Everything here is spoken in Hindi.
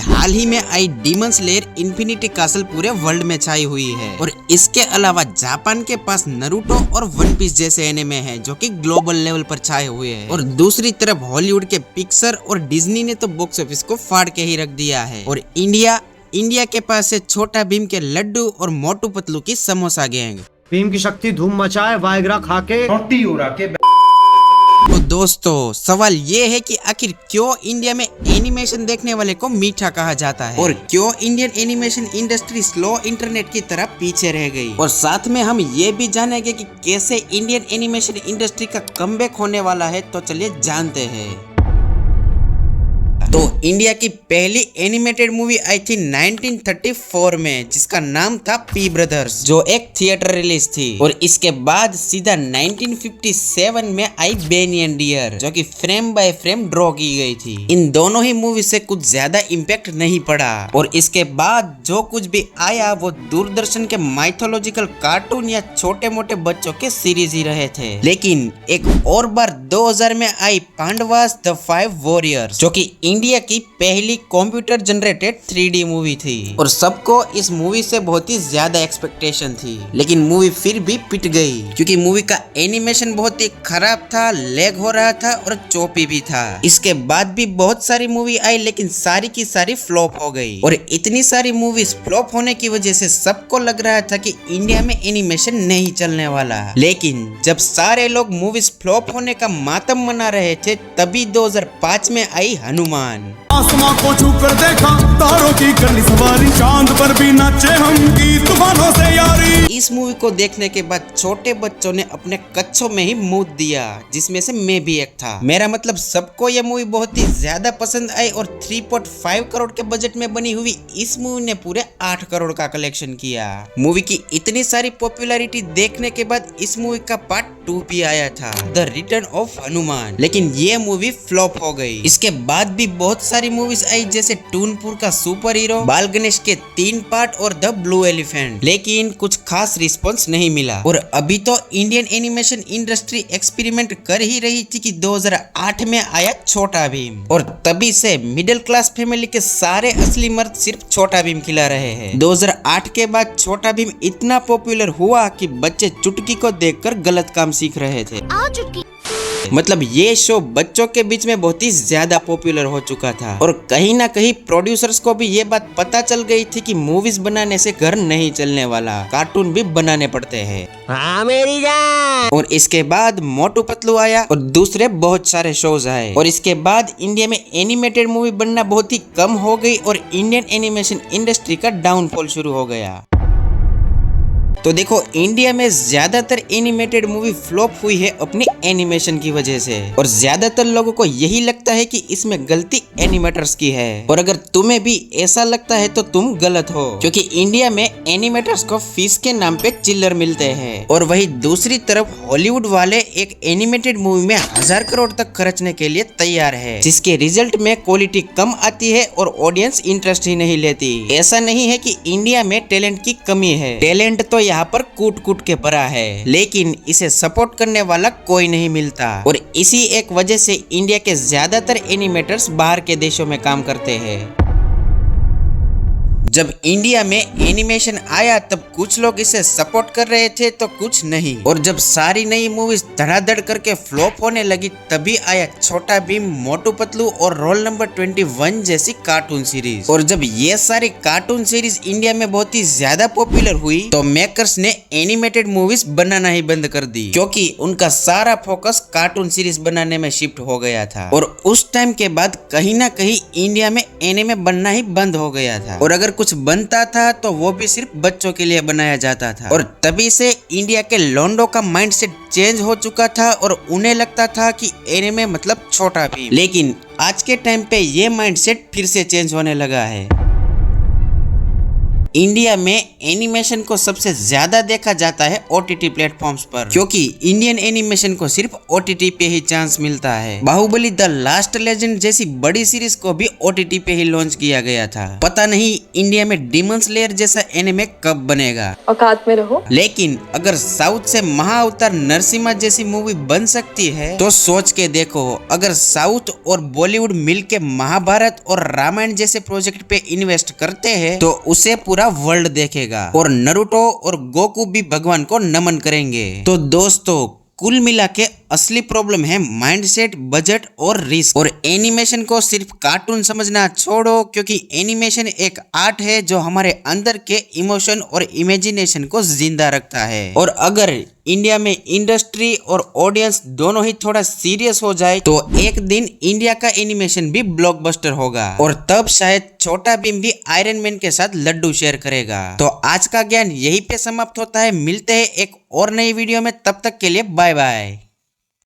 हाल ही में आई डीमन स्लेयर इन्फिनिटी कासल पूरे वर्ल्ड में छाई हुई है और इसके अलावा जापान के पास नरूटो और वन पीस जैसे एनिमे हैं जो कि ग्लोबल लेवल पर छाए हुए हैं। और दूसरी तरफ हॉलीवुड के पिक्सर और डिज्नी ने तो बॉक्स ऑफिस को फाड़ के ही रख दिया है। और इंडिया के पास है छोटा भीम के लड्डू और मोटू पतलू की समोसा गैंग। भीम की शक्ति धूम मचाए, वायग्रा खा के रोटी उड़ा के। तो दोस्तों सवाल ये है कि आखिर क्यों इंडिया में एनिमेशन देखने वाले को मीठा कहा जाता है और क्यों Indian animation industry slow internet की तरह पीछे रह गई। और साथ में हम ये भी जानेंगे कि कैसे इंडियन एनिमेशन इंडस्ट्री का कमबैक होने वाला है। तो चलिए जानते हैं। तो इंडिया की पहली एनिमेटेड मूवी आई थी 1934 में जिसका नाम था पी ब्रदर्स, जो एक थिएटर रिलीज थी। और इसके बाद सीधा 1957 में आई बेनी एंड डियर, जो कि फ्रेम बाय फ्रेम ड्रॉ की गई थी। इन दोनों ही मूवी से कुछ ज्यादा इम्पैक्ट नहीं पड़ा और इसके बाद जो कुछ भी आया वो दूरदर्शन के माइथोलॉजिकल कार्टून या छोटे मोटे बच्चों के सीरीज ही रहे थे। लेकिन एक और बार 2000 में आई पांडवास द 5 वॉरियर्स, जो कि इंडिया की पहली कंप्यूटर जनरेटेड 3D मूवी थी। और सबको इस मूवी से बहुत ही ज्यादा एक्सपेक्टेशन थी, लेकिन मूवी फिर भी पिट गई क्योंकि मूवी का एनिमेशन बहुत ही खराब था, लैग हो रहा था और चोपी भी था। इसके बाद भी बहुत सारी मूवी आई लेकिन सारी की सारी फ्लॉप हो गई। और इतनी सारी मूवीज फ्लॉप होने की वजह से सबको लग रहा था कि इंडिया में एनिमेशन नहीं चलने वाला। लेकिन जब सारे लोग मूवीज फ्लॉप होने का मातम मना रहे थे तभी 2005 में आई हनुमान। आसमां को छू कर देखा, तारों की करनी सवारी, चांद पर भी नाचे हम की तूफानों से यारी। इस मूवी को देखने के बाद छोटे बच्चों ने अपने कच्छों में ही मुंह दिया, जिसमें से मैं भी एक था। मेरा मतलब सबको यह मूवी बहुत ही ज्यादा पसंद आई और 3.5 करोड़ के बजट में बनी हुई इस मूवी ने पूरे 8 करोड़ का कलेक्शन किया। मूवी की इतनी सारी पॉपुलैरिटी देखने के बाद इस मूवी का पार्ट 2 भी आया था, द रिटर्न ऑफ हनुमान, लेकिन ये मूवी फ्लॉप हो गई। इसके बाद भी बहुत सारी मूवीज आई जैसे टूनपुर का सुपर हीरो, बाल गणेश के 3 पार्ट और द ब्लू एलिफेंट, लेकिन कुछ खास रिस्पॉन्स नहीं मिला। और अभी तो इंडियन एनिमेशन इंडस्ट्री एक्सपेरिमेंट कर ही रही थी कि 2008 में आया छोटा भीम और तभी से मिडिल क्लास फैमिली के सारे असली मर्द सिर्फ छोटा भीम खिला रहे हैं। 2008 के बाद छोटा भीम इतना पॉपुलर हुआ कि बच्चे चुटकी को देखकर गलत काम सीख रहे थे। मतलब ये शो बच्चों के बीच में बहुत ही ज्यादा पॉपुलर हो चुका था और कहीं ना कहीं प्रोड्यूसर्स को भी ये बात पता चल गई थी कि मूवीज बनाने से घर नहीं चलने वाला, कार्टून भी बनाने पड़ते हैं। हाँ मेरी जान। और इसके बाद मोटू पतलू आया और दूसरे बहुत सारे शोज आए और इसके बाद इंडिया में एनिमेटेड मूवी बनना बहुत ही कम हो गई और इंडियन एनिमेशन इंडस्ट्री का डाउनफॉल शुरू हो गया। तो देखो इंडिया में ज्यादातर एनिमेटेड मूवी फ्लॉप हुई है अपनी एनिमेशन की वजह से और ज्यादातर लोगों को यही लगता है कि इसमें गलती एनिमेटर्स की है। और अगर तुम्हें भी ऐसा लगता है तो तुम गलत हो, क्योंकि इंडिया में एनिमेटर्स को फीस के नाम पे चिल्लर मिलते हैं और वही दूसरी तरफ हॉलीवुड वाले एक एनिमेटेड मूवी में 1000 करोड़ तक खर्चने के लिए तैयार है, जिसके रिजल्ट में क्वालिटी कम आती है और ऑडियंस इंटरेस्ट ही नहीं लेती। ऐसा नहीं है कि इंडिया में टैलेंट की कमी है, टैलेंट तो यहाँ पर कूट कूट के भरा है, लेकिन इसे सपोर्ट करने वाला कोई नहीं मिलता। और इसी एक वजह से इंडिया के ज्यादातर एनिमेटर्स बाहर के देशों में काम करते हैं। जब इंडिया में एनिमेशन आया तब कुछ लोग इसे सपोर्ट कर रहे थे तो कुछ नहीं, और जब सारी नई मूवीज धड़ाधड़ करके फ्लॉप होने लगी तभी आया छोटा भीम, मोटू पतलू और रोल नंबर 21 जैसी कार्टून सीरीज। और जब ये सारी कार्टून सीरीज इंडिया में बहुत ही ज्यादा पॉपुलर हुई तो मेकर्स ने एनिमेटेड मूवीज बनाना ही बंद कर दी, क्योंकि उनका सारा फोकस कार्टून सीरीज बनाने में शिफ्ट हो गया था। और उस टाइम के बाद कहीं ना कहीं इंडिया में एनिमे बनना ही बंद हो गया था और अगर कुछ बनता था तो वो भी सिर्फ बच्चों के लिए बनाया जाता था। और तभी से इंडिया के लोंडो का माइंडसेट चेंज हो चुका था और उन्हें लगता था कि एनिमे मतलब छोटा भीम। लेकिन आज के टाइम पे ये माइंडसेट फिर से चेंज होने लगा है। इंडिया में एनिमेशन को सबसे ज्यादा देखा जाता है OTT प्लेटफॉर्म्स पर, क्योंकि इंडियन एनिमेशन को सिर्फ OTT पे ही चांस मिलता है। बाहुबली द लास्ट लेजेंड जैसी बड़ी सीरीज को भी OTT पे ही लॉन्च किया गया था। पता नहीं इंडिया में डीमन स्लेयर जैसा एनिमे कब बनेगा। औकात में रहो। लेकिन अगर साउथ से महाअवतार नरसिम्हा जैसी मूवी बन सकती है तो सोच के देखो, अगर साउथ और बॉलीवुड मिलके महाभारत और रामायण जैसे प्रोजेक्ट पे इन्वेस्ट करते हैं तो उसे पूरा वर्ल्ड देखेगा और नारुतो और गोकू भी भगवान को नमन करेंगे। तो दोस्तों, कुल मिला के असली प्रॉब्लम है माइंडसेट, बजट और रिस्क। और एनिमेशन को सिर्फ कार्टून समझना छोड़ो, क्योंकि एनिमेशन एक आर्ट है जो हमारे अंदर के इमोशन और इमेजिनेशन को जिंदा रखता है। और अगर इंडिया में इंडस्ट्री और ऑडियंस दोनों ही थोड़ा सीरियस हो जाए तो एक दिन इंडिया का एनिमेशन भी ब्लॉकबस्टर होगा और तब शायद छोटा भीम भी आयरन मैन के साथ लड्डू शेयर करेगा। तो आज का ज्ञान यहीं पे समाप्त होता है। मिलते हैं एक और नई वीडियो में, तब तक के लिए बाय बाय।